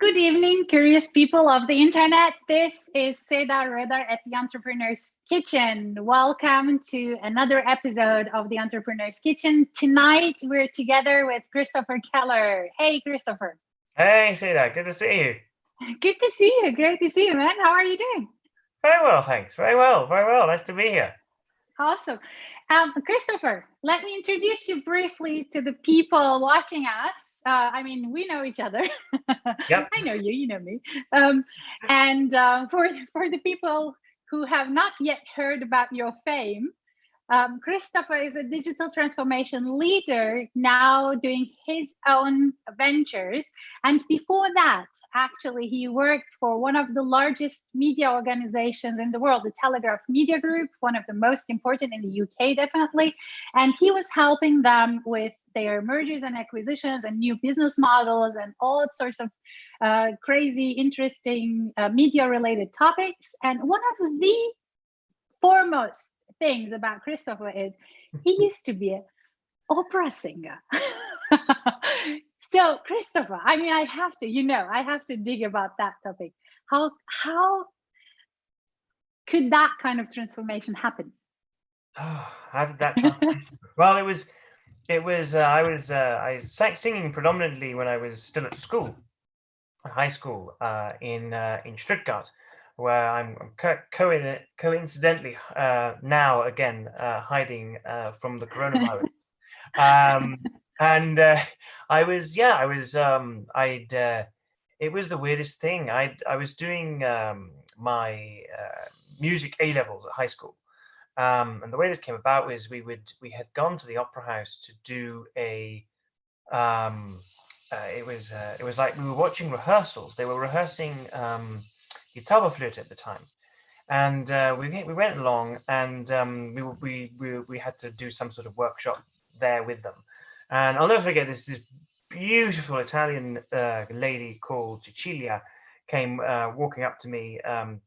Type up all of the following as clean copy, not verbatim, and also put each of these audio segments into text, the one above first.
Good evening, curious people of the internet. This is Seda, Röder at the Entrepreneur's Kitchen. Welcome to another episode of the Entrepreneur's Kitchen. Tonight, we're together with Christopher Keller. Hey, Christopher. Hey, Seda. Good to see you. Good to see you. Great to see you, man. How are you doing? Very well, thanks. Very well. Very well. Nice to be here. Awesome. Christopher, let me introduce you briefly to the people watching us. We know each other. Yep. I know you, you know me. For the people who have not yet heard about your fame, Christopher is a digital transformation leader now doing his own ventures. And before that, actually, he worked for one of the largest media organizations in the world, the Telegraph Media Group, one of the most important in the UK, definitely. And he was helping them with their mergers and acquisitions and new business models and all sorts of crazy, interesting media-related topics. And one of the foremost things about Christopher is he used to be an opera singer. So Christopher, I have to dig about that topic. How could that kind of transformation happen? How did that transformation? Well, I was singing predominantly when I was still at school, high school, in Stuttgart, where I'm coincidentally now again hiding from the coronavirus. It was the weirdest thing. I was doing my music A-levels at high school, and the way this came about was we had gone to the opera house to do a. It was like we were watching rehearsals. They were rehearsing guitar flute at the time, and we went along, and we had to do some sort of workshop there with them. And I'll never forget this beautiful Italian lady called Cecilia came walking up to me, and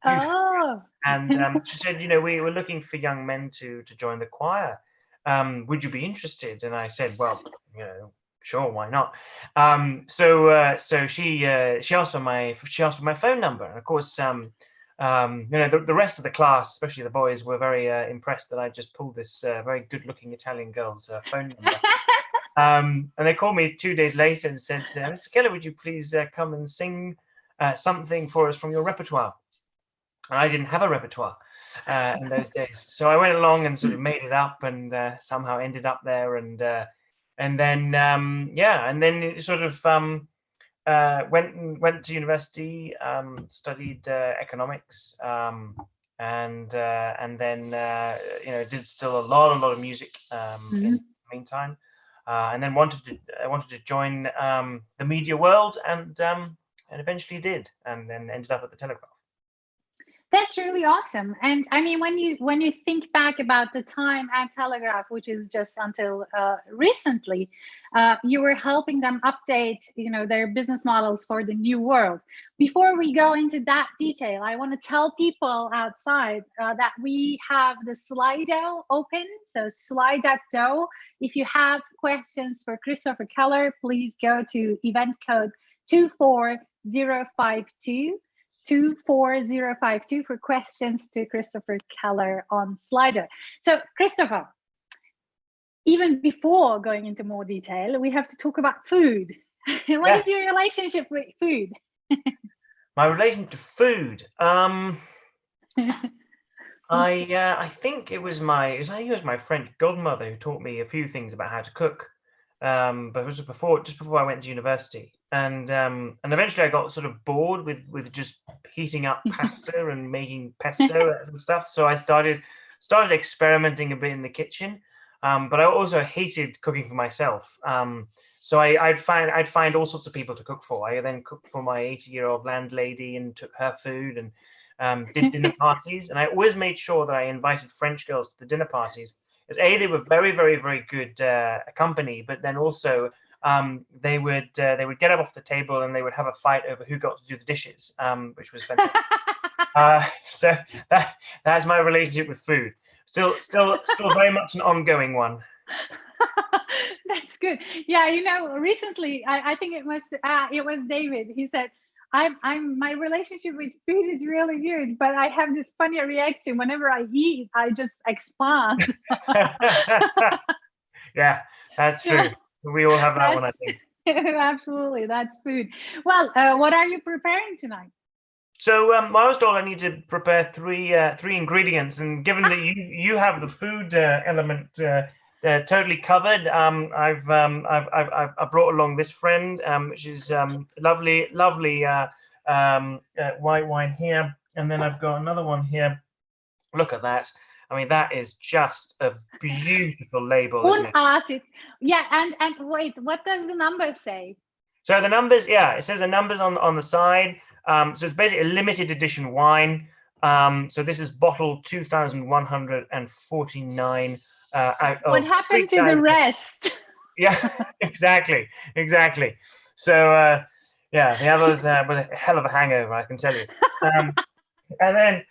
she said, we were looking for young men to join the choir. Would you be interested? And I said, well, sure, why not? So she asked for my phone number, and of course, the rest of the class, especially the boys, were very impressed that I just pulled this very good-looking Italian girl's phone number. And they called me 2 days later and said, "Mr. Keller, would you please come and sing something for us from your repertoire?" And I didn't have a repertoire in those days, so I went along and sort of made it up, and somehow ended up there, and then it sort of went to university, studied economics, and then did still a lot of music in the meantime, and then wanted to join the media world, and eventually did, and then ended up at the Telegraph. That's really awesome. And when you think back about the time at Telegraph, which is just until recently, you were helping them update, their business models for the new world. Before we go into that detail, I want to tell people outside that we have the Slido open. So Slido. If you have questions for Christopher Keller, please go to event code 24052. 24052 for questions to Christopher Keller on Slido. So Christopher, even before going into more detail, we have to talk about food. What is your relationship with food? My relation to food, I think it was my French godmother who taught me a few things about how to cook. But it was just before I went to university, and eventually I got sort of bored with just heating up pasta and making pesto and stuff. So I started experimenting a bit in the kitchen, but I also hated cooking for myself. So I'd find all sorts of people to cook for. I then cooked for my 80-year-old landlady and took her food, did dinner parties, and I always made sure that I invited French girls to the dinner parties. As they were very, very, very good company, but then also they would get up off the table and they would have a fight over who got to do the dishes, which was fantastic. So that's my relationship with food. Still very much an ongoing one. That's good. Yeah, recently I think it was David. He said, my relationship with food is really good, but I have this funny reaction whenever I eat. I just expand. Yeah, that's true. We all have that one, I think. Absolutely, that's food. Well, what are you preparing tonight? So I was told I need to prepare three ingredients, and given that you have the food element totally covered, I've brought along this friend, which is lovely white wine here, and then I've got another one here. Look at that. I mean, that is just a beautiful label, isn't it? Yeah, and wait, what does the number say? So the numbers, yeah, it says the numbers on the side. So it's basically a limited edition wine. So this is bottle 2,149 out of. What happened to the rest? Yeah, exactly. So yeah, the others was a hell of a hangover, I can tell you. And then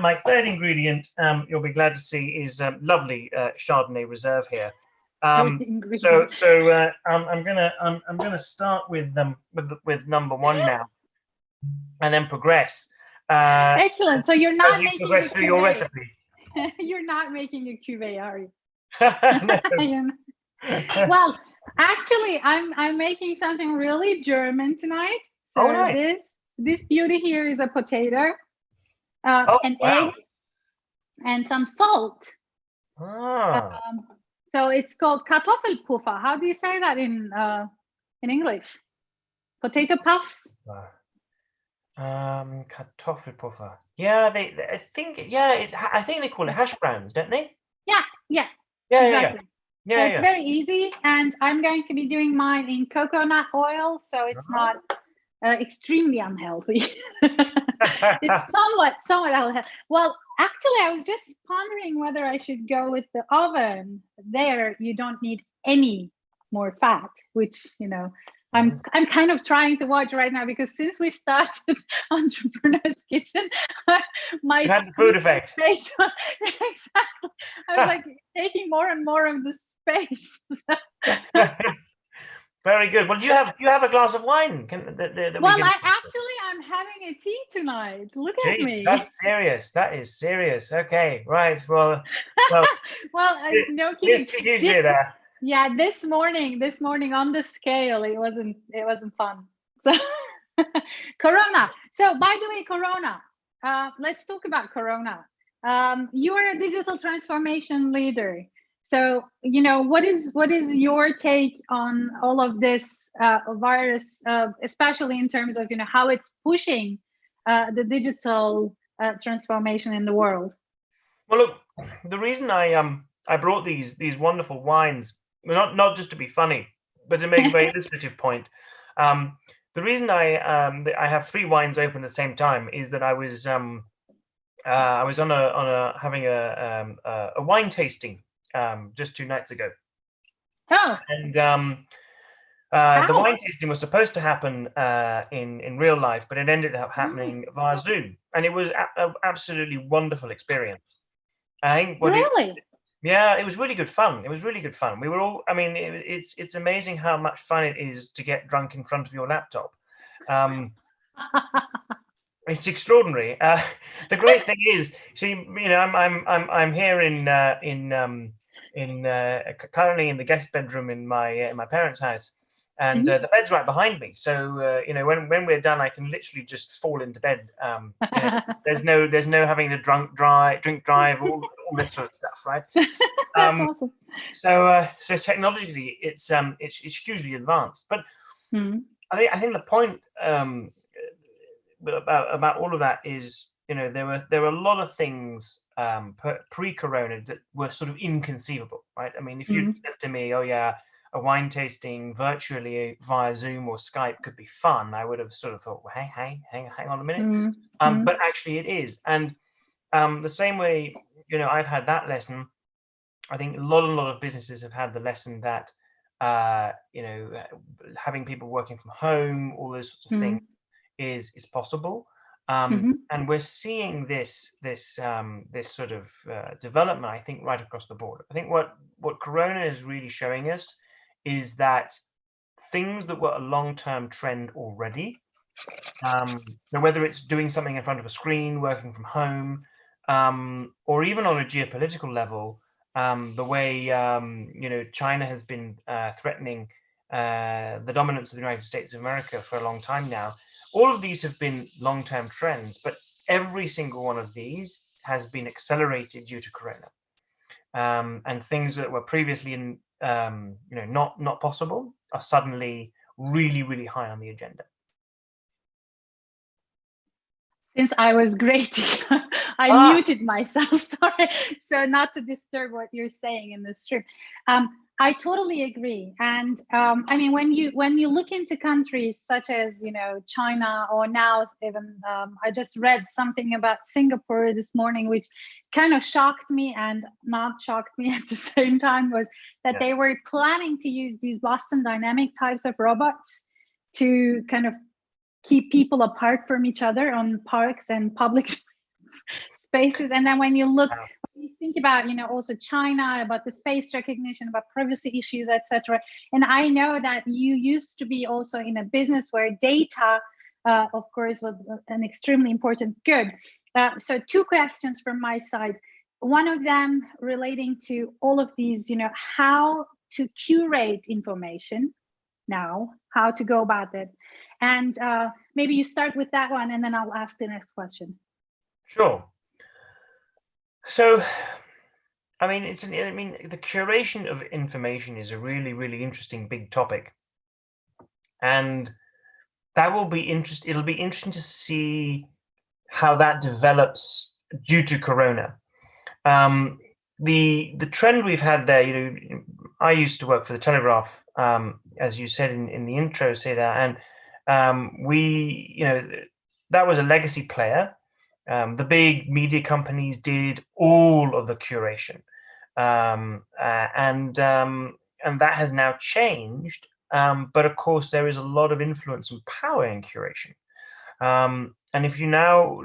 my third ingredient, you'll be glad to see, is lovely Chardonnay Reserve here. I'm gonna start with number one now, and then progress. Excellent. So you're not making progress through your recipe. You're not making a cuvée, are you? No. Well, actually, I'm making something really German tonight. So nice. This beauty here is a potato, an egg, and some salt. So it's called Kartoffelpuffer. How do you say that in English? Potato puffs. Kartoffelpuffer. Yeah, I think they call it hash browns, don't they? Yeah. Exactly. Yeah, it's very easy, and I'm going to be doing mine in coconut oil, so it's not extremely unhealthy. It's somewhat unhealthy. Well, actually, I was just pondering whether I should go with the oven. There, you don't need any more fat, which I'm kind of trying to watch right now, because since we started Entrepreneur's Kitchen, my food effect. Space was, exactly. I was like taking more and more of the space. Very good. Well, do you have a glass of wine? I'm having a tea tonight. Look at me. That's serious. That is serious. Okay, right. Well, no kidding. There. Yeah, this morning on the scale, it wasn't fun. So Corona. So by the way, Corona. Let's talk about Corona. You are a digital transformation leader. So what is your take on all of this virus, especially in terms of how it's pushing the digital transformation in the world? Well, look, the reason I brought these wonderful wines, not just to be funny, but to make a very illustrative point. The reason I have three wines open at the same time is that I was having a wine tasting just 2 nights ago. And the wine tasting was supposed to happen in real life, but it ended up happening via Zoom, and it was an absolutely wonderful experience. I think it was really good fun. We were all, it's amazing how much fun it is to get drunk in front of your laptop. It's extraordinary. The great thing is, see, I'm here currently in the guest bedroom in my parents' house, and the bed's right behind me. So when we're done, I can literally just fall into bed. There's no having to drink drive, all this sort of stuff, right? That's awesome. So technologically, it's hugely advanced. But I think the point about all of that is, there were a lot of things pre-corona that were sort of inconceivable, right? I mean, if you said to me, oh yeah, a wine tasting virtually via Zoom or Skype could be fun, I would have sort of thought, well, hey, hang on a minute. But actually it is. And the same way, I've had that lesson. I think a lot of businesses have had the lesson that, having people working from home, all those sorts of things is possible. And we're seeing this sort of development, I think, right across the board. I think what Corona is really showing us is that things that were a long-term trend already, so whether it's doing something in front of a screen, working from home, or even on a geopolitical level, the way China has been threatening the dominance of the United States of America for a long time now. All of these have been long-term trends, but every single one of these has been accelerated due to Corona. And things that were previously not possible are suddenly really, really high on the agenda. Since I was grating, I muted myself, sorry, so not to disturb what you're saying in the stream. I totally agree. And I mean, when you look into countries such as, China, or now even, I just read something about Singapore this morning, which kind of shocked me and not shocked me at the same time, was that they were planning to use these Boston Dynamic types of robots to kind of keep people apart from each other on parks and public spaces. And then when you think about, also China, about the face recognition, about privacy issues, etc. And I know that you used to be also in a business where data, of course, was an extremely important good. So 2 questions from my side. One of them relating to all of these, how to curate information now, how to go about it. And maybe you start with that one, and then I'll ask the next question. Sure. So, I mean, the curation of information is a really, really interesting big topic, and that will be interesting. It'll be interesting to see how that develops due to Corona. The trend we've had there, I used to work for the Telegraph, as you said in the intro, Seda, and we, that was a legacy player. The big media companies did all of the curation, and that has now changed. But of course, there is a lot of influence and power in curation. And if you now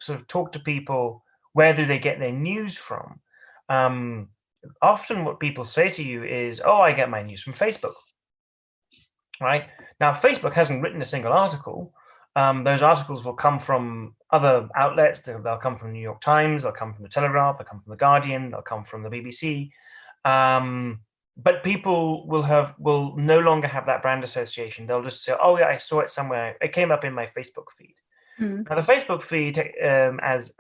sort of talk to people, where do they get their news from? Often what people say to you is, oh, I get my news from Facebook. Right? Now, Facebook hasn't written a single article. Those articles will come from other outlets. They'll come from the New York Times, they'll come from the Telegraph, they'll come from the Guardian, they'll come from the BBC. But people will no longer have that brand association. They'll just say, oh yeah, I saw it somewhere. It came up in my Facebook feed. Now, the Facebook feed, as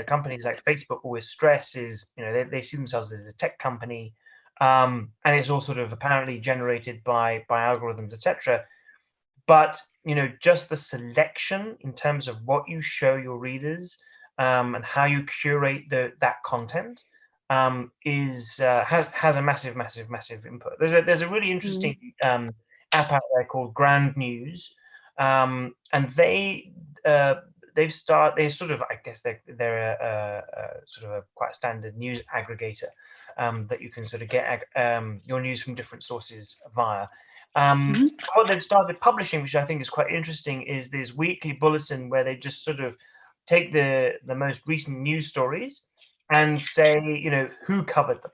companies like Facebook always stress, is they see themselves as a tech company, and it's all sort of apparently generated by algorithms, etc. But just the selection in terms of what you show your readers, and how you curate that content, has a massive input. There's a really interesting app out there called Grand News, and they're sort of, I guess they're a sort of a quite standard news aggregator, that you can sort of get your news from different sources via. What they've started publishing, which I think is quite interesting, is this weekly bulletin where they just sort of take the most recent news stories and say, who covered them.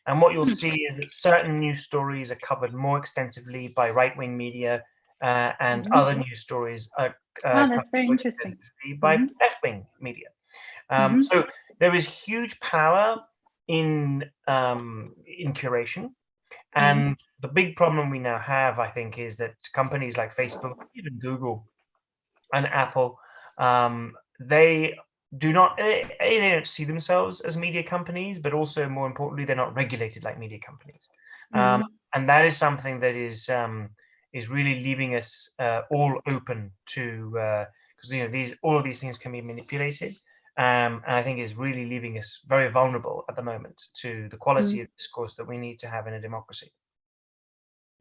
And what you'll see is that certain news stories are covered more extensively by right-wing media, and other news stories are that's very interesting. By left-wing media. So there is huge power in curation. And the big problem we now have, I think, is that companies like Facebook, even Google and Apple, they don't see themselves as media companies, but also, more importantly, they're not regulated like media companies. And that is something that is really leaving us all open to, because all of these things can be manipulated. And I think is really leaving us very vulnerable at the moment to the quality of discourse that we need to have in a democracy.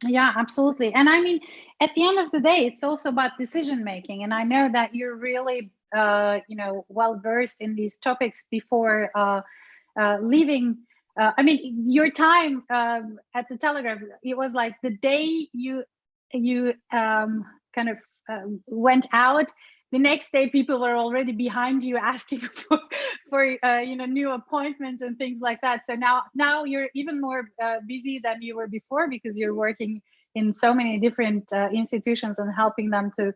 Yeah, absolutely. And I mean, at the end of the day, it's also about decision making. And I know that you're really, well versed in these topics before leaving. I mean, your time at the Telegraph, it was like the day you kind of went out. The next day, people were already behind you asking for new appointments and things like that. So now you're even more busy than you were before, because you're working in so many different institutions and helping them to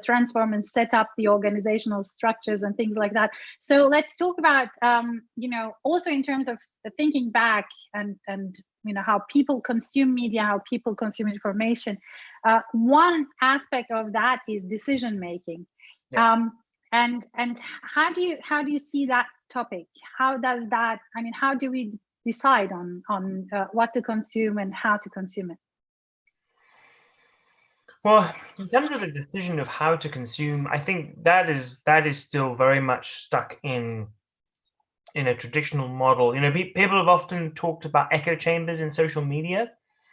transform and set up the organizational structures and things like that. So let's talk about also in terms of thinking back and how people consume media, how people consume information. One aspect of that is decision making. Yeah. And how do you see that topic? How does that, I mean, how do we decide on what to consume and how to consume it? Well, in terms of the decision of how to consume, I think that is still very much stuck in a traditional model. People have often talked about echo chambers in social media,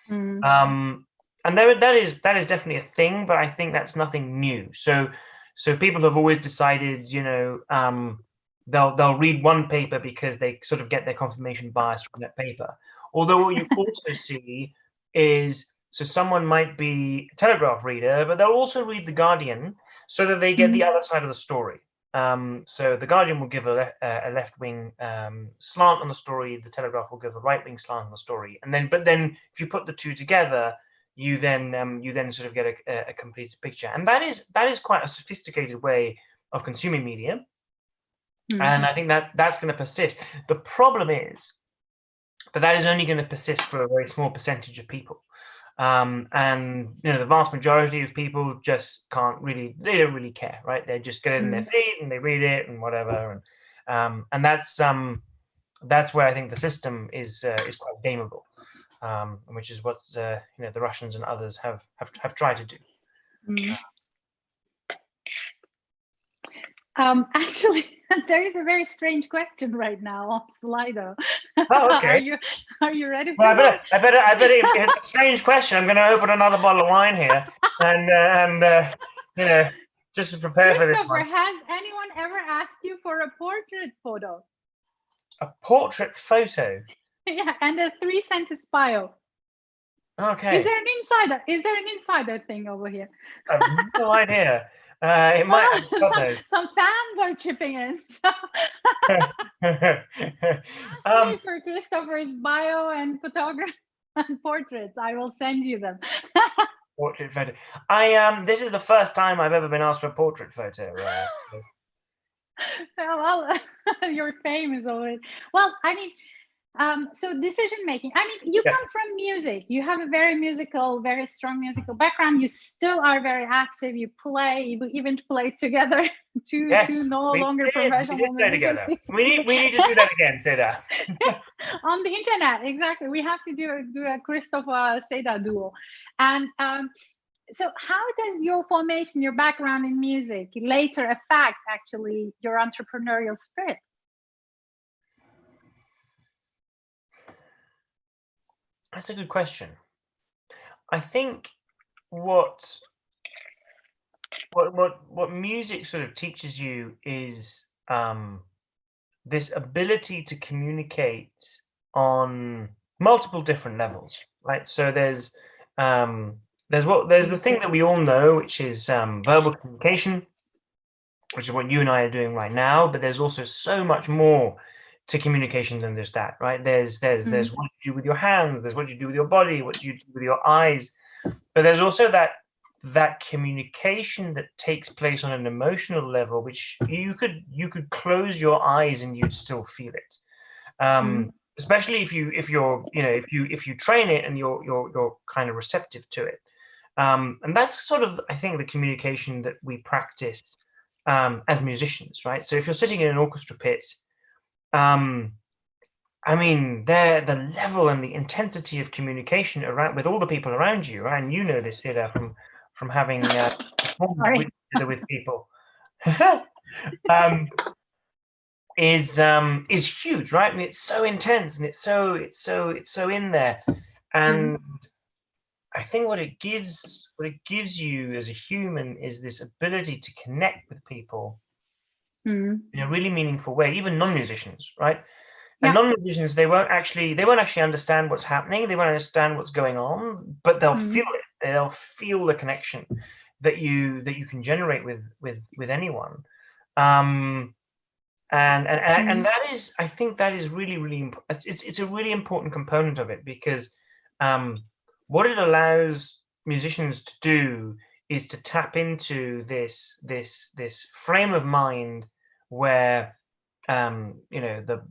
and that is definitely a thing, but I think that's nothing new. So people have always decided, they'll read one paper because they sort of get their confirmation bias from that paper. Although what you also see is, so someone might be a Telegraph reader, but they'll also read The Guardian so that they get the other side of the story. So The Guardian will give a left-wing slant on the story. The Telegraph will give a right-wing slant on the story. But then if you put the two together, you then sort of get a complete picture. And that is quite a sophisticated way of consuming media. And I think that's going to persist. The problem is that is only going to persist for a very small percentage of people. And the vast majority of people just they don't really care, right? They just get it in their feed and they read it and whatever. And that's where I think the system is quite gameable, which is what the Russians and others have tried to do. Actually, there is a very strange question right now on Slido. Oh, okay. Are you ready for well, that? I better. If it's a strange question, I'm going to open another bottle of wine here, and just to prepare for this one. Has anyone ever asked you for a portrait photo? A portrait photo? Yeah, and a 3-sentence bio. Okay. Is there an insider thing over here? I have no idea. It might. Some fans are chipping in. So. Ask me for Christopher's bio and photography and portraits. I will send you them. Portrait photo. This is the first time I've ever been asked for a portrait photo. Well, your fame is always. Well, I mean, so decision making. I mean, you come from music. You have a very strong musical background. You still are very active. You play. You even play together. Two no longer professional musicians. We need to do that again, Seda. On the internet, exactly. We have to do a Christopher Seda duo, and. So how does your formation, your background in music later affect actually your entrepreneurial spirit? That's a good question. I think what music sort of teaches you is this ability to communicate on multiple different levels, right? So there's the thing that we all know, which is verbal communication, which is what you and I are doing right now. But there's also so much more to communication than just that, right? There's what you do with your hands, there's what you do with your body, what you do with your eyes. But there's also that communication that takes place on an emotional level, which you could close your eyes and you'd still feel it. Especially if you train it and you're kind of receptive to it. And that's sort of, I think, the communication that we practice as musicians, right? So if you're sitting in an orchestra pit, I mean, the level and the intensity of communication around with all the people around you, right? And you know this, Seda, from having with people, is huge, right? And it's so intense, and it's so in there, and I think what it gives you as a human is this ability to connect with people in a really meaningful way, even non-musicians, right? And non-musicians, they won't actually understand what's happening. They won't understand what's going on, but they'll feel it. They'll feel the connection that you can generate with anyone. And that is, I think that is really it's a really important component of it, because what it allows musicians to do is to tap into this frame of mind where the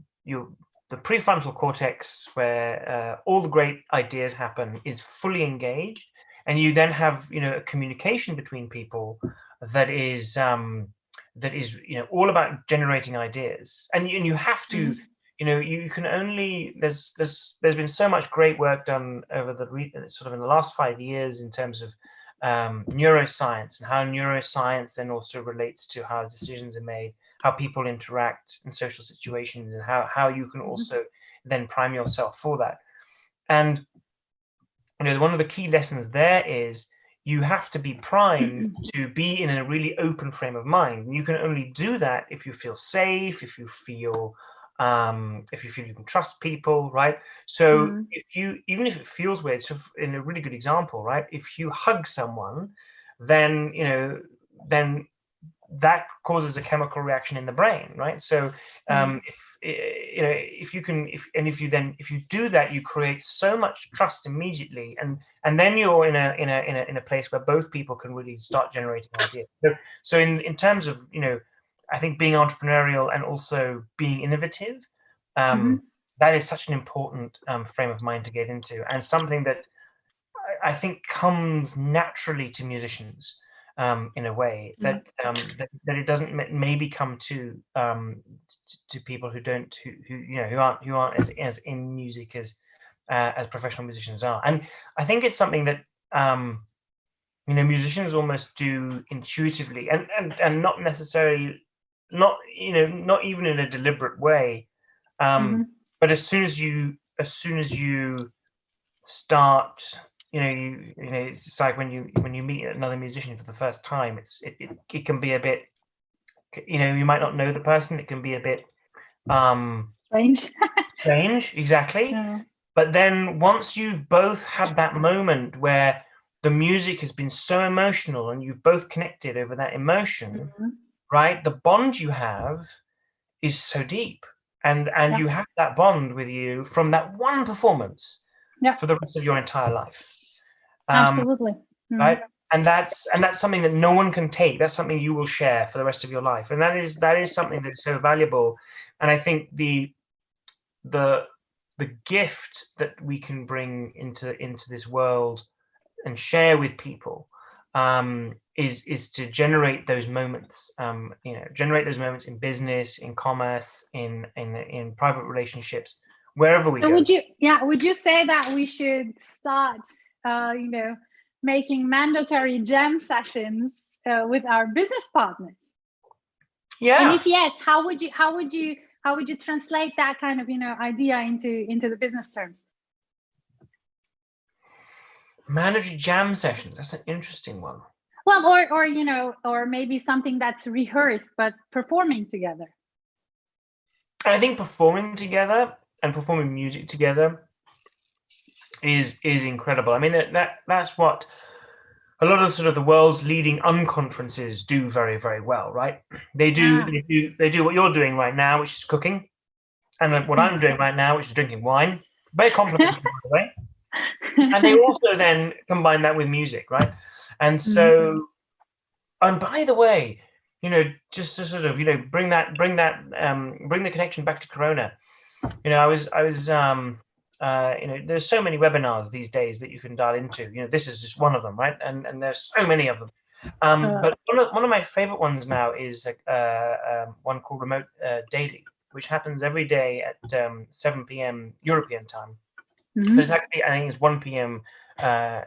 prefrontal cortex, where all the great ideas happen, is fully engaged, and you then have a communication between people that is all about generating ideas, and you have to you can only there's been so much great work done over sort of in the last 5 years in terms of neuroscience, and how neuroscience then also relates to how decisions are made, how people interact in social situations, and how you can also then prime yourself for that. And one of the key lessons there is you have to be primed to be in a really open frame of mind. And you can only do that if you feel safe, if you feel you can trust people, right? So even if it feels weird, so in a really good example, right? If you hug someone, then that causes a chemical reaction in the brain, right? So if you do that, you create so much trust immediately, and then you're in a place where both people can really start generating ideas. So in terms of I think being entrepreneurial and also being innovative, that is such an important frame of mind to get into, and something that I think comes naturally to musicians. In a way that it doesn't maybe come to people who aren't as in music as professional musicians are. And I think it's something that musicians almost do intuitively, and not necessarily, not even in a deliberate way, but as soon as you start, it's like when you meet another musician for the first time, it can be a bit, you might not know the person. It can be a bit strange, exactly. But then once you've both had that moment where the music has been so emotional and you've both connected over that emotion, right? The bond you have is so deep, and you have that bond with you from that one performance for the rest of your entire life. Absolutely. Right. And that's something that no one can take. That's something you will share for the rest of your life. And that is something that's so valuable. And I think the gift that we can bring into this world and share with people is to generate those moments, generate those moments in business, in commerce, in private relationships, wherever we go. Would you say that we should start making mandatory jam sessions with our business partners? And if yes, how would you translate that kind of idea into the business terms? Mandatory jam sessions, that's an interesting one. Well, or maybe something that's rehearsed but performing together. I think performing together and performing music together is incredible. I mean, that's what a lot of sort of the world's leading unconferences do very, very well, right? They do what you're doing right now, which is cooking, and what I'm doing right now, which is drinking wine. Very complicated, by the way. And they also then combine that with music, right? And so, and by the way, just to sort of bring the connection back to Corona. I was there's so many webinars these days that you can dial into. This is just one of them, right? And there's so many of them. But one of my favorite ones now is one called Remote Daily, which happens every day at 7 p.m. European time. But it's actually, I think it's 1 p.m.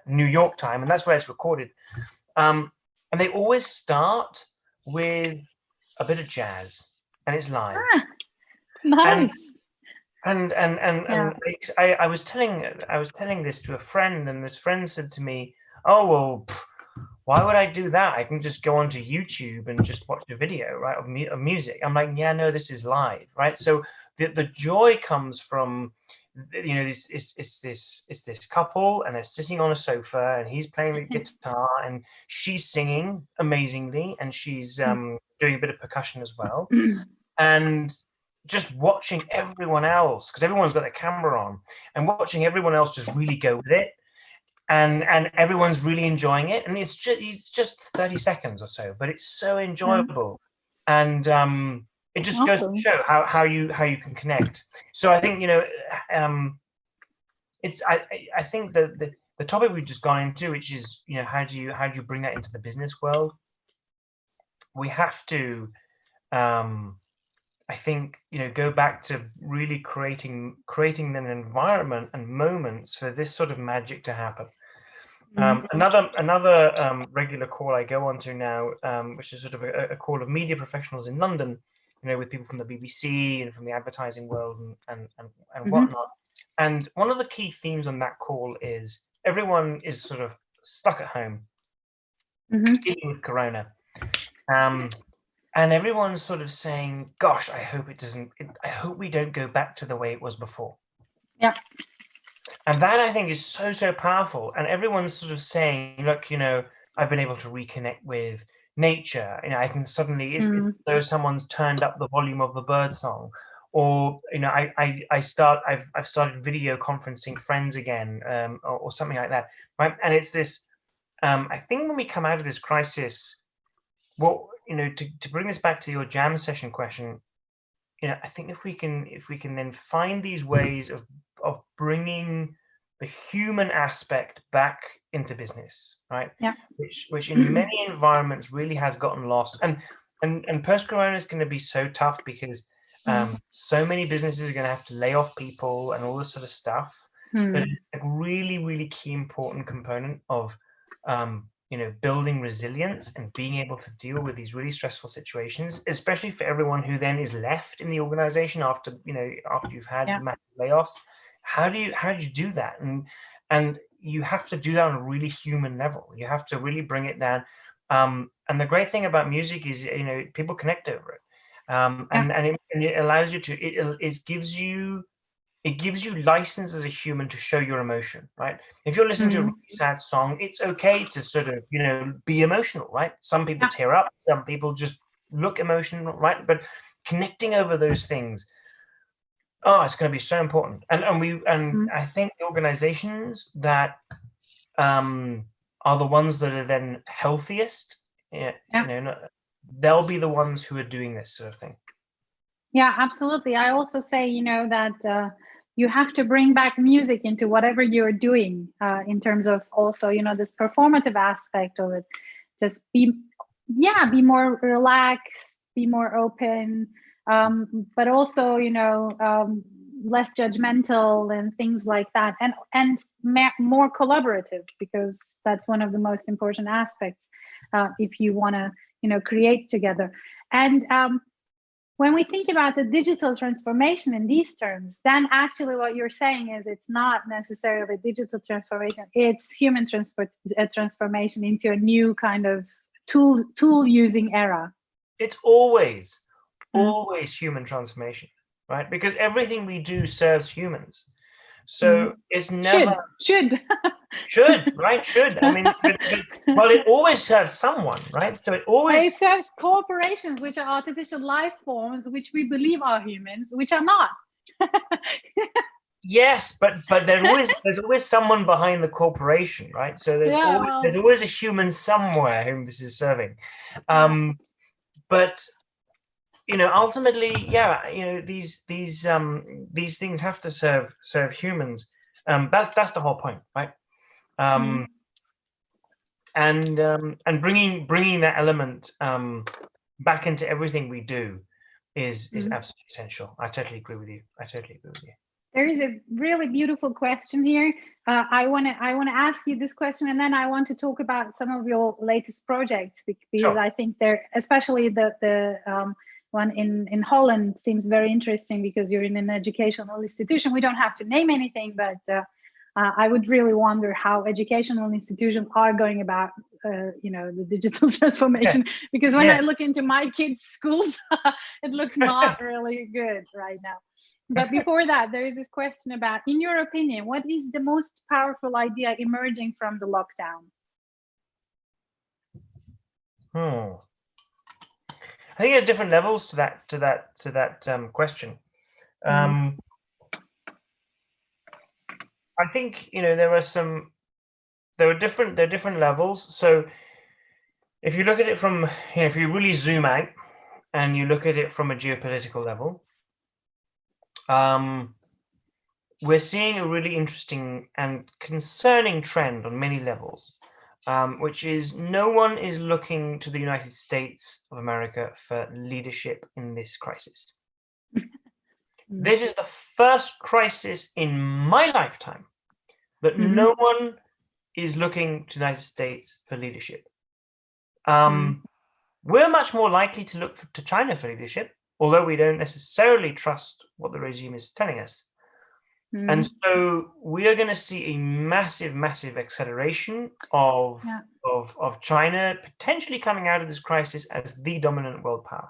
New York time, and that's where it's recorded. And they always start with a bit of jazz, and it's live. Nice. Yeah. I was telling this to a friend, and this friend said to me, "Oh well, why would I do that? I can just go onto YouTube and just watch a video, right, of music." I'm like, yeah, no, this is live, right? So the joy comes from, you know, it's this couple, and they're sitting on a sofa, and he's playing the guitar, and she's singing amazingly, and she's doing a bit of percussion as well, and just watching everyone else, because everyone's got their camera on, and watching everyone else just really go with it, and everyone's really enjoying it, and it's just 30 seconds or so, but it's so enjoyable, and it just goes to Awesome. show how you can connect. So I think, you know, it's I think that the topic we've just gone into, which is, you know, how do you bring that into the business world? We have to I think, you know, go back to really creating an environment and moments for this sort of magic to happen. Another regular call I go on to now, which is sort of a call of media professionals in London, you know, with people from the BBC and from the advertising world and whatnot. And one of the key themes on that call is everyone is sort of stuck at home, dealing with Corona. And everyone's sort of saying, gosh, I hope I hope we don't go back to the way it was before. Yeah. And that, I think, is so powerful. And everyone's sort of saying, look, you know, I've been able to reconnect with nature. You know, I can suddenly, it's as though someone's turned up the volume of the bird song. Or, you know, I've started video conferencing friends again, or something like that. Right. And it's this, I think when we come out of this crisis, well, you know, to bring us back to your jam session question, you know, I think if we can then find these ways of bringing the human aspect back into business, right? Yeah. Which in many environments really has gotten lost, and post Corona is going to be so tough because so many businesses are going to have to lay off people and all this sort of stuff. But a really key important component of you know, building resilience and being able to deal with these really stressful situations, especially for everyone who then is left in the organization after, you know, after you've had massive layoffs. How do you do that? And you have to do that on a really human level. You have to really bring it down. And the great thing about music is, you know, people connect over it. And it allows you to, it gives you license as a human to show your emotion, right? If you're listening to a really sad song, it's okay to sort of, you know, be emotional, right? Some people tear up, some people just look emotional, right? But connecting over those things, oh, it's going to be so important. And I think the organizations that are the ones that are then healthiest, you know, they'll be the ones who are doing this sort of thing. Yeah, absolutely. I also say, you know, that you have to bring back music into whatever you're doing, in terms of also, you know, this performative aspect of it. Just be more relaxed, be more open, but also, you know, less judgmental and things like that, and more collaborative, because that's one of the most important aspects if you want to, you know, create together. And when we think about the digital transformation in these terms, then actually what you're saying is it's not necessarily digital transformation, it's human transformation into a new kind of tool using era. It's always human transformation, right? Because everything we do serves humans. So it's never should right? Should. I mean, well, it always serves someone, right? So it serves corporations, which are artificial life forms, which we believe are humans, which are not. Yes, but there's always someone behind the corporation, right? So there's always a human somewhere whom this is serving. But you know, ultimately, you know, these things have to serve humans. That's the whole point, right? And bringing that element back into everything we do is absolutely essential. I totally agree with you. There is a really beautiful question here. I want to ask you this question, and then I want to talk about some of your latest projects, because I think they're, especially the one in Holland seems very interesting because you're in an educational institution. We don't have to name anything, but I would really wonder how educational institutions are going about, the digital transformation. Because when I look into my kids' schools, it looks not really good right now. But before that, there is this question about, in your opinion, what is the most powerful idea emerging from the lockdown? I think there are different levels to that question. I think there are different levels. So if you look at it from if you really zoom out and you look at it from a geopolitical level, we're seeing a really interesting and concerning trend on many levels, which is no one is looking to the United States of America for leadership in this crisis. This is the first crisis in my lifetime that no one is looking to the United States for leadership. We're much more likely to look to China for leadership, although we don't necessarily trust what the regime is telling us. And so we are going to see a massive, massive acceleration of China potentially coming out of this crisis as the dominant world power.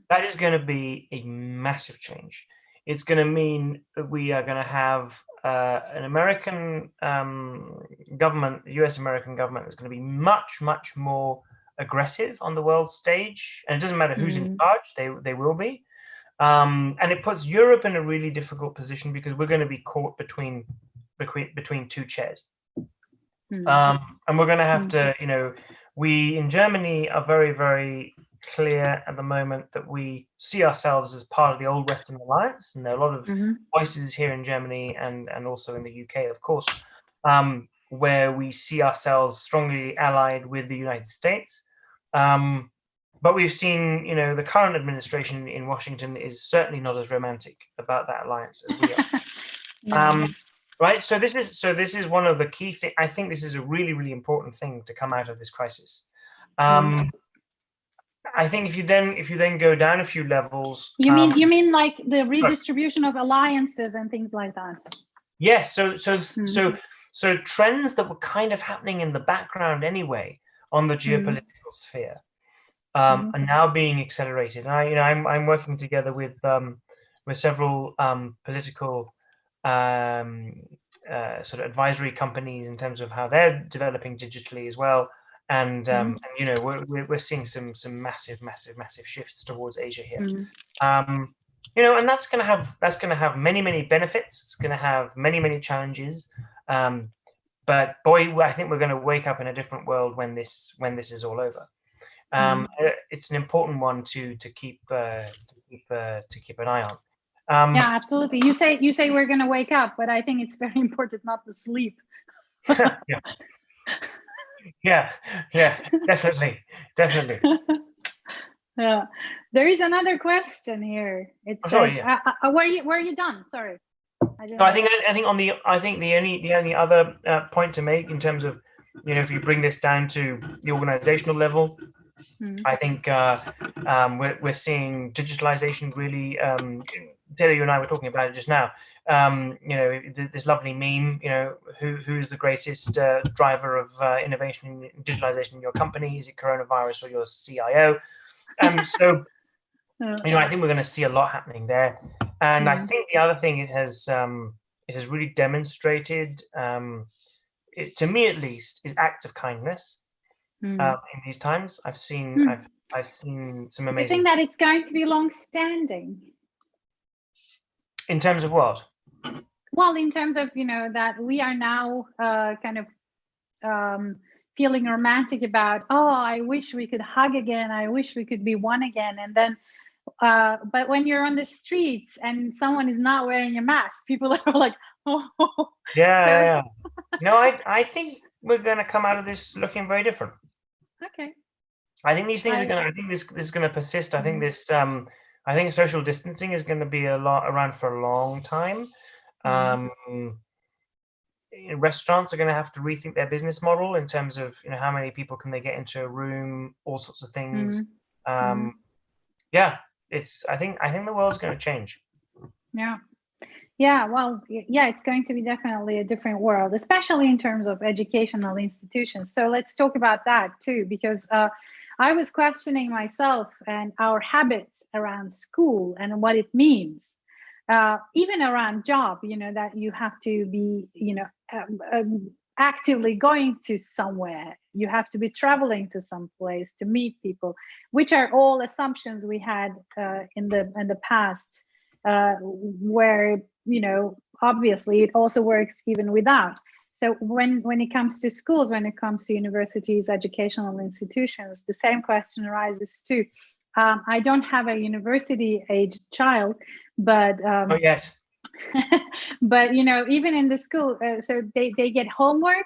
That is going to be a massive change. It's going to mean that we are going to have an American government, the US American government, that's going to be much, much more aggressive on the world stage. And it doesn't matter who's in charge, they will be. And it puts Europe in a really difficult position because we're going to be caught between two chairs. And we're going to have to, we in Germany are very, very clear at the moment that we see ourselves as part of the old Western alliance, and there are a lot of voices here in Germany and also in the UK, of course, where we see ourselves strongly allied with the United States. But we've seen, the current administration in Washington is certainly not as romantic about that alliance as we are. Right. So this is one of the key things. I think this is a really, really important thing to come out of this crisis. I think if you then go down a few levels. You mean like the redistribution of alliances and things like that? Yes. So trends that were kind of happening in the background anyway on the geopolitical sphere are now being accelerated. And I'm working together with several political sort of advisory companies in terms of how they're developing digitally as well. And we're seeing some massive shifts towards Asia here. And that's going to have many benefits. It's going to have many challenges. But boy, I think we're going to wake up in a different world when this is all over. It's an important one to keep an eye on. Yeah, absolutely. You say we're going to wake up, but I think it's very important not to sleep. Yeah, definitely. Yeah, there is another question here. It says, were you done? Sorry. I think the only other point to make in terms of if you bring this down to the organizational level, I think we're seeing digitalization really. Taylor, you and I were talking about it just now. This lovely meme. Who's the greatest driver of innovation in digitalization in your company? Is it coronavirus or your CIO? So, I think we're going to see a lot happening there. And I think the other thing it has really demonstrated, to me at least, is acts of kindness. In these times, I've seen some amazing. I think that it's going to be long-standing. In terms of what? Well, in terms of that we are now kind of feeling romantic about. Oh, I wish we could hug again. I wish we could be one again. And then, but when you're on the streets and someone is not wearing a mask, people are like, oh. Yeah. I think we're going to come out of this looking very different. Okay. I think these things are going to. I think this is going to persist. I think this. I think social distancing is going to be around for a long time. Restaurants are going to have to rethink their business model in terms of how many people can they get into a room, all sorts of things. yeah, I think the world's going to change. Yeah. Yeah, well, yeah, it's going to be definitely a different world, especially in terms of educational institutions. So let's talk about that too, because I was questioning myself and our habits around school and what it means, even around job, that you have to be, actively going to somewhere. You have to be traveling to some place to meet people, which are all assumptions we had in the past, where obviously it also works even without. So when it comes to schools, when it comes to universities, educational institutions, the same question arises too. I don't have a university aged child, but Oh yes. but even in the school, so they get homework,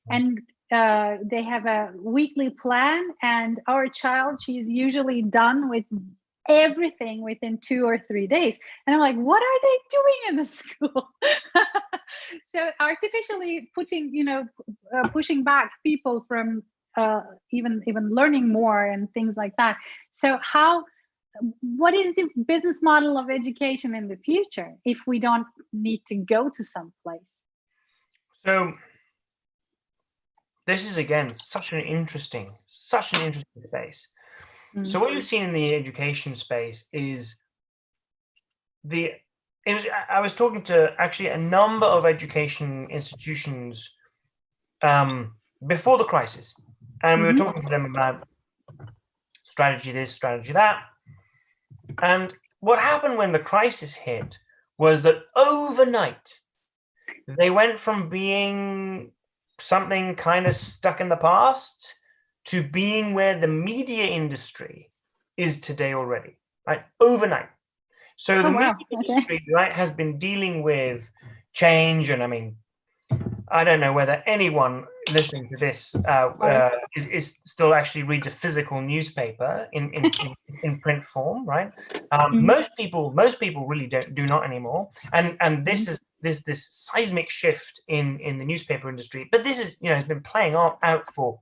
and they have a weekly plan, and our child, she's usually done with everything within 2 or 3 days, and I'm like, what are they doing in the school? So artificially pushing back people from even learning more and things like that. So what is the business model of education in the future if we don't need to go to some place? So this is again such an interesting space. So what you've seen in the education space is I was talking to actually a number of education institutions before the crisis, and we were talking to them about strategy this, strategy that. And what happened when the crisis hit was that overnight they went from being something kind of stuck in the past to being where the media industry is today already, right? Overnight. So the media industry, right, has been dealing with change, and I mean, I don't know whether anyone listening to this is still actually reads a physical newspaper in print form, right? Most people really do not anymore, and this is this seismic shift in the newspaper industry. But this is has been playing out for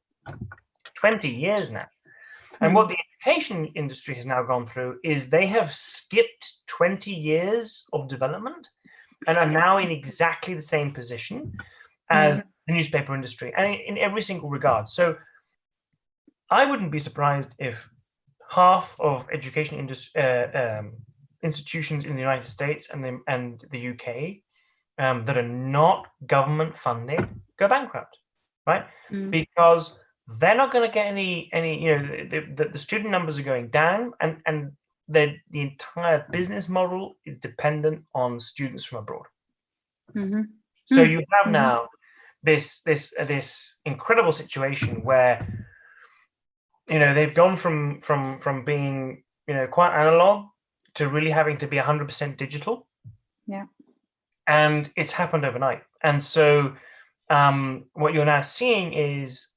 20 years now. And what the education industry has now gone through is they have skipped 20 years of development and are now in exactly the same position as the newspaper industry, and in every single regard. So I wouldn't be surprised if half of education institutions in the United States and the UK that are not government funded go bankrupt, right? Because they're not going to get any the student numbers are going down, and the entire business model is dependent on students from abroad. So you have now this incredible situation where they've gone from being quite analog to really having to be 100% digital. Yeah. And it's happened overnight. And so what you're now seeing is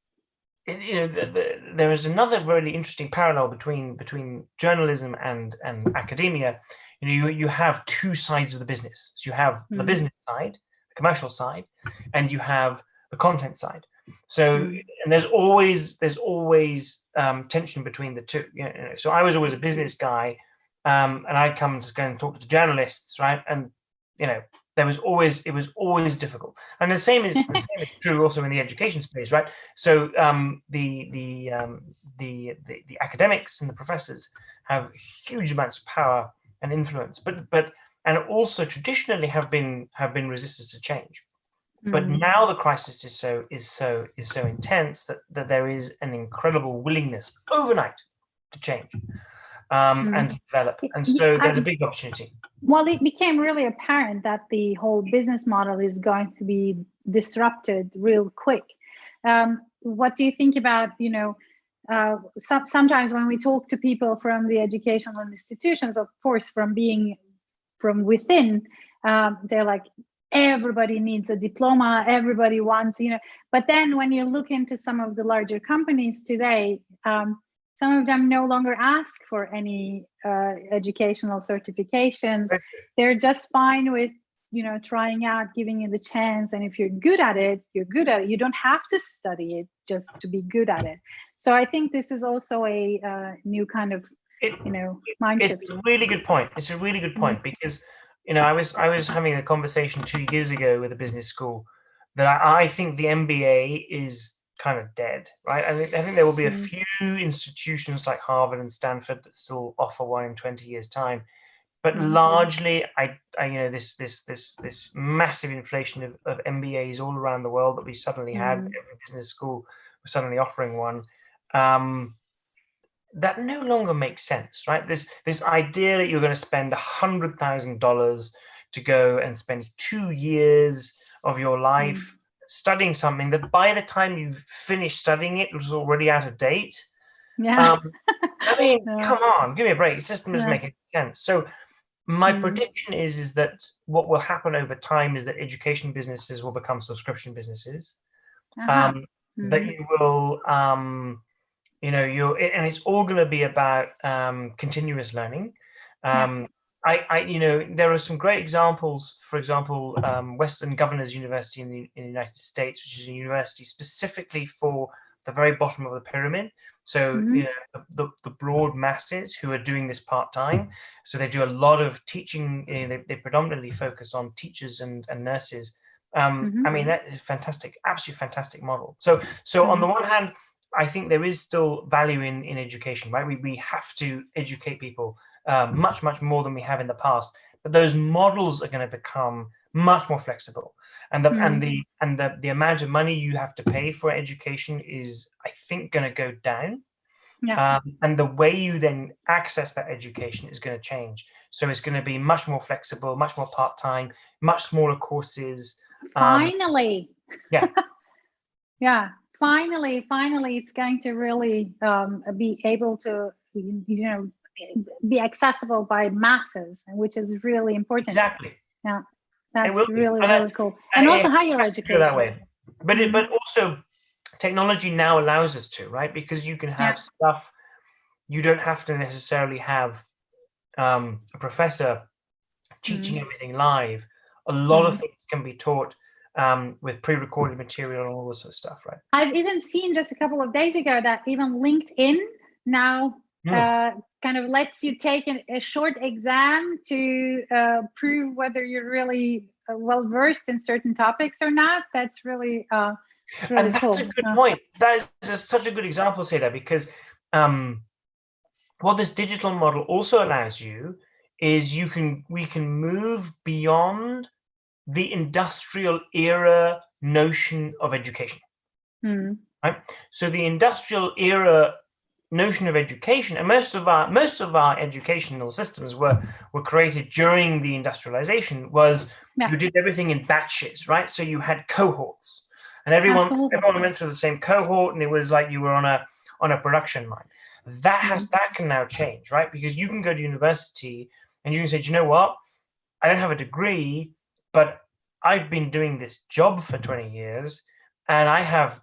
there is another really interesting parallel between journalism and academia. You have two sides of the business. So you have the business side, the commercial side, and you have the content side. So and there's always tension between the two. So I was always a business guy, and I'd come to go and talk to journalists, right? And it was always difficult, and the same is true also in the education space, right? So the academics and the professors have huge amounts of power and influence, but and also traditionally have been resistant to change. But now the crisis is so intense that there is an incredible willingness overnight to change and develop, and so there's a big opportunity. Well, it became really apparent that the whole business model is going to be disrupted real quick. What do you think about, sometimes when we talk to people from the educational institutions, of course, from within, they're like, everybody needs a diploma, everybody wants, but then when you look into some of the larger companies today, some of them no longer ask for any educational certifications. They're just fine with, trying out, giving you the chance. And if you're good at it, you're good at it. You don't have to study it just to be good at it. So I think this is also a new kind of mind It's shift. a really good point. It's a really good point because, I was having a conversation 2 years ago with a business school that I think the MBA is kind of dead, right? I think there will be a few institutions like Harvard and Stanford that still offer one in 20 years' time. But largely, this massive inflation of MBAs all around the world that we suddenly had, every business school was suddenly offering one, that no longer makes sense, right? This idea that you're going to spend $100,000 to go and spend 2 years of your life studying something that by the time you've finished studying it was already out of date. Yeah. I mean, come on, give me a break. It just doesn't make any sense. So my prediction is that what will happen over time is that education businesses will become subscription businesses. That you will, and it's all going to be about continuous learning. There are some great examples. For example, Western Governors University in the United States, which is a university specifically for the very bottom of the pyramid. So the broad masses who are doing this part-time. So they do a lot of teaching. They predominantly focus on teachers and nurses. I mean, that is fantastic, absolutely fantastic model. So on the one hand, I think there is still value in education, right? We have to educate people much more than we have in the past. But those models are going to become much more flexible, and the amount of money you have to pay for education is, I think, going to go down. And the way you then access that education is going to change. So it's going to be much more flexible, much more part-time, much smaller courses. Finally. Yeah. Finally, it's going to really be able to, be accessible by masses, which is really important. Exactly. Yeah, that's really cool. And also higher education. That way. But also technology now allows us to, right? Because you can have stuff, you don't have to necessarily have a professor teaching everything live. A lot of things can be taught with pre-recorded material and all this sort of stuff, right? I've even seen just a couple of days ago that even LinkedIn now kind of lets you take a short exam to prove whether you're really well versed in certain topics or not. That's really and that's cool. A good point. That is such a good example, Seda, because what this digital model also allows you is we can move beyond the industrial era notion of education. Right? So the industrial era notion of education, and most of our educational systems were created during the industrialization, was you did everything in batches, right? So you had cohorts, and everyone went through the same cohort, and it was like you were on a production line. That can now change, right? Because you can go to university and you can say, do you know what? I don't have a degree, but I've been doing this job for 20 years, and I have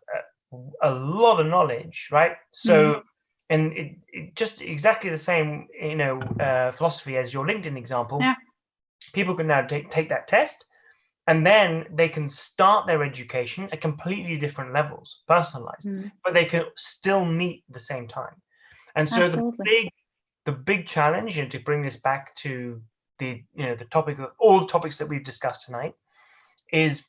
a lot of knowledge, right? So, and it just exactly the same, philosophy as your LinkedIn example. People can now take that test, and then they can start their education at completely different levels, personalized, but they can still meet at the same time. And so the big challenge, to bring this back to the topic of all the topics that we've discussed tonight, is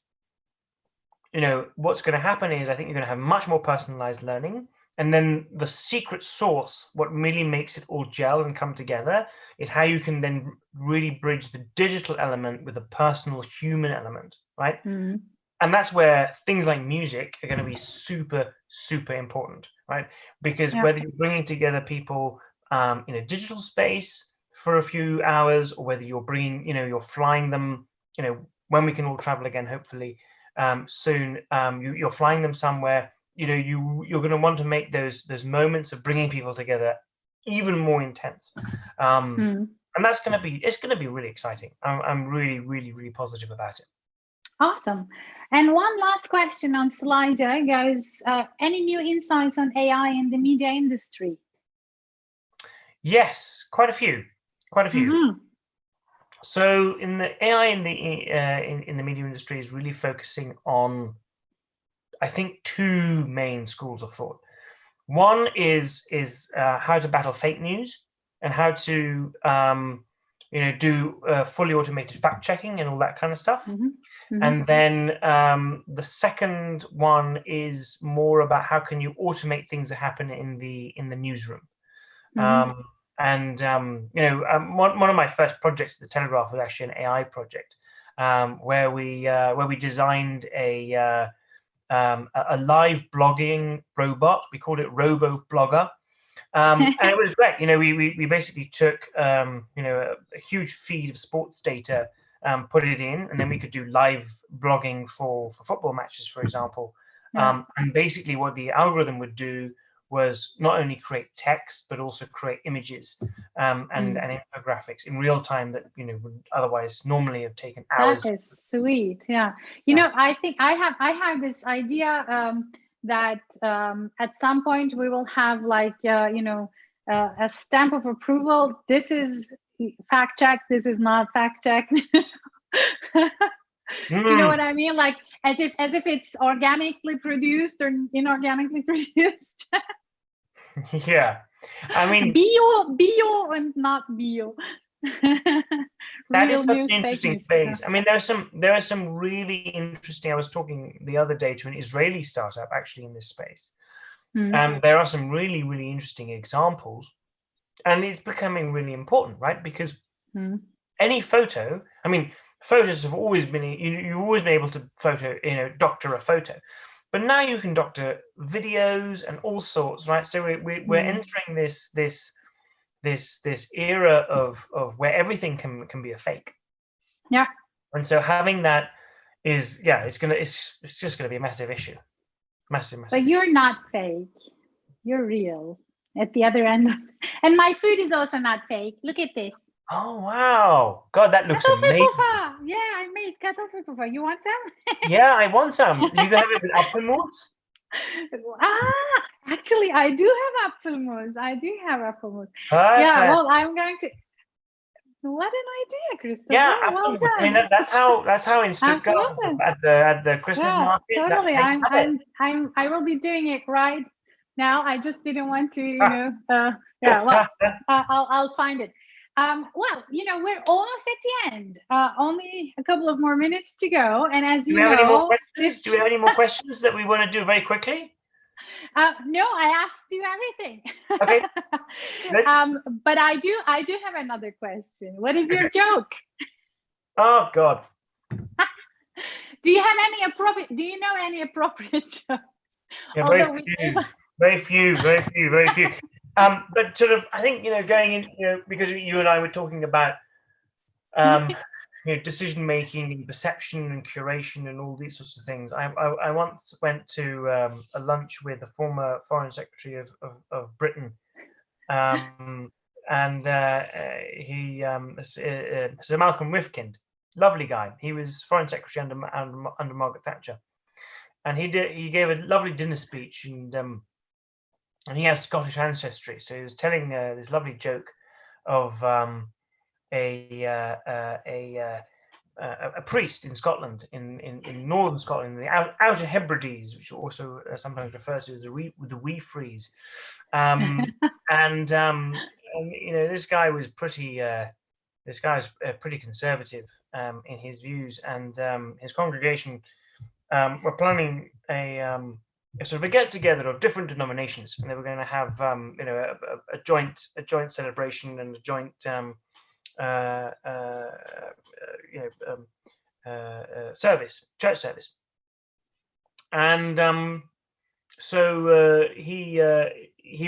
what's going to happen is I think you're going to have much more personalized learning, and then the secret sauce, what really makes it all gel and come together, is how you can then really bridge the digital element with the personal human element, right? And that's where things like music are going to be super important, right? Because whether you're bringing together people in a digital space for a few hours, or whether you're bringing, you're flying them, when we can all travel again, hopefully soon, you're flying them somewhere, you're going to want to make those moments of bringing people together even more intense. And it's going to be really exciting. I'm really positive about it. Awesome. And one last question on Slido goes, any new insights on AI in the media industry? Yes, quite a few. So in the AI in the media industry is really focusing on, I think, two main schools of thought. One is how to battle fake news, and how to do fully automated fact checking and all that kind of stuff. And then the second one is more about how can you automate things that happen in the newsroom. One of my first projects at the Telegraph was actually an AI project, where we designed a live blogging robot. We called it Robo Blogger. And it was great. We basically took a huge feed of sports data, put it in, and then we could do live blogging for football matches, for example. And basically what the algorithm would do was not only create text, but also create images and infographics in real time that would otherwise normally have taken hours. That is sweet. Yeah. I think I have this idea that at some point we will have like a stamp of approval. This is fact check. This is not fact check. You know what I mean? Like as if it's organically produced or inorganically produced. Yeah, I mean bio and not bio. That is such an interesting phase. I mean, there are some really interesting. I was talking the other day to an Israeli startup actually in this space, and there are some really, really interesting examples, and it's becoming really important, right? Because any photo, I mean, photos have always been, you've always been able to doctor a photo, but now you can doctor videos and all sorts, right? So we're entering this era of where everything can be a fake. Yeah. And so having that is it's just gonna be a massive issue. Massive. But you're not fake. You're real at the other end. And my food is also not fake. Look at this. Oh wow. God, that looks amazing. Yeah, I made kartoffelpuffer. You want some? Yeah, I want some. You can have it with apfelmus? Actually, I do have apfelmus. Perfect. Yeah, well, I'm going to. What an idea, Christopher! Yeah, well done. I mean that's how in Stuttgart at the Christmas market. Totally. I will be doing it right now. I just didn't want to, Well, I'll find it. Well, we're almost at the end. Only a couple of more minutes to go. And as do we have any more questions? Do we have any more questions that we want to do very quickly? No, I asked you everything. Okay. But I do have another question. What is your joke? Oh God. Do you know any appropriate jokes? Yeah, very few. But sort of, I think going in, because you and I were talking about decision making and perception and curation and all these sorts of things. I once went to a lunch with the former Foreign Secretary of Britain, and he Sir Malcolm Rifkind, lovely guy. He was Foreign Secretary under Margaret Thatcher, and he gave a lovely dinner speech, and he has Scottish ancestry, so he was telling this lovely joke of a priest in Scotland, in northern Scotland, in the Outer Hebrides, which are also sometimes referred to as the Wee Freeze, and this guy was pretty conservative in his views, and his congregation were planning a sort of a get together of different denominations, and they were going to have a joint celebration and a joint church service, and so he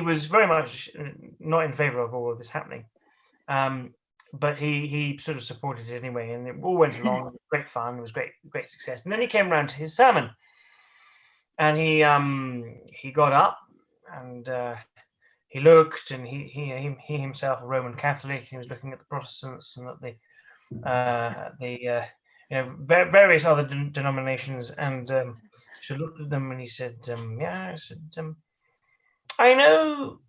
was very much not in favor of all of this happening, but he sort of supported it anyway, and it all went along. It was great fun. It was great success. And then he came around to his sermon, and he got up and he looked, and he himself a Roman Catholic. He was looking at the Protestants and at the various other denominations, and he looked at them and he said, I know,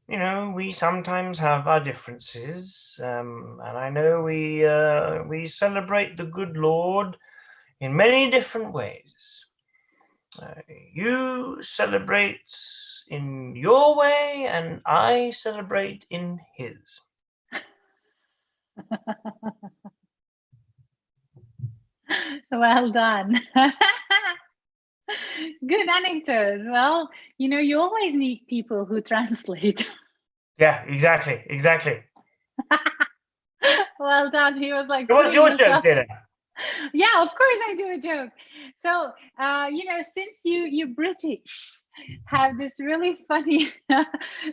we sometimes have our differences, and I know we celebrate the good Lord in many different ways. You celebrate in your way, and I celebrate in his. Well done. Good anecdote. Well, you always need people who translate. Yeah, exactly. Well done. He was like, What's your joke, Seda? Yeah, of course I do a joke. So, since you British have this really funny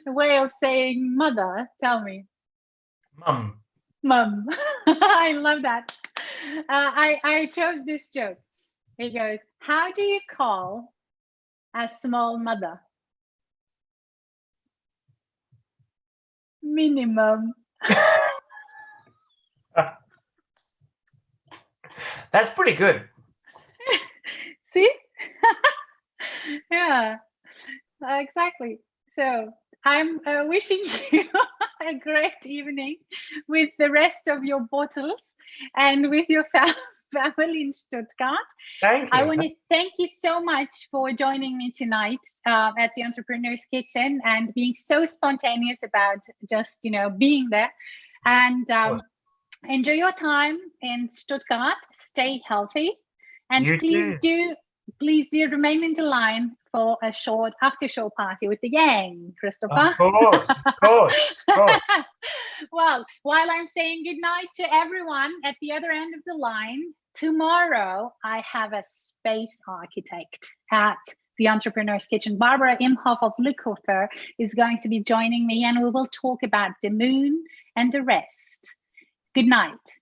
way of saying mother, tell me. Mum. Mum. I love that. I chose this joke. It goes, how do you call a small mother? Minimum. That's pretty good. See? Yeah, exactly. So I'm wishing you a great evening with the rest of your bottles and with your family in Stuttgart. Thank you. I want to thank you so much for joining me tonight at the Entrepreneur's Kitchen and being so spontaneous about just, being there. And enjoy your time in Stuttgart. Stay healthy. And please do remain in the line for a short after-show party with the gang, Christopher. Of course. Well, while I'm saying goodnight to everyone at the other end of the line, tomorrow I have a space architect at the Entrepreneur's Kitchen. Barbara Imhoff of Lückhofer is going to be joining me, and we will talk about the moon and the rest. Good night.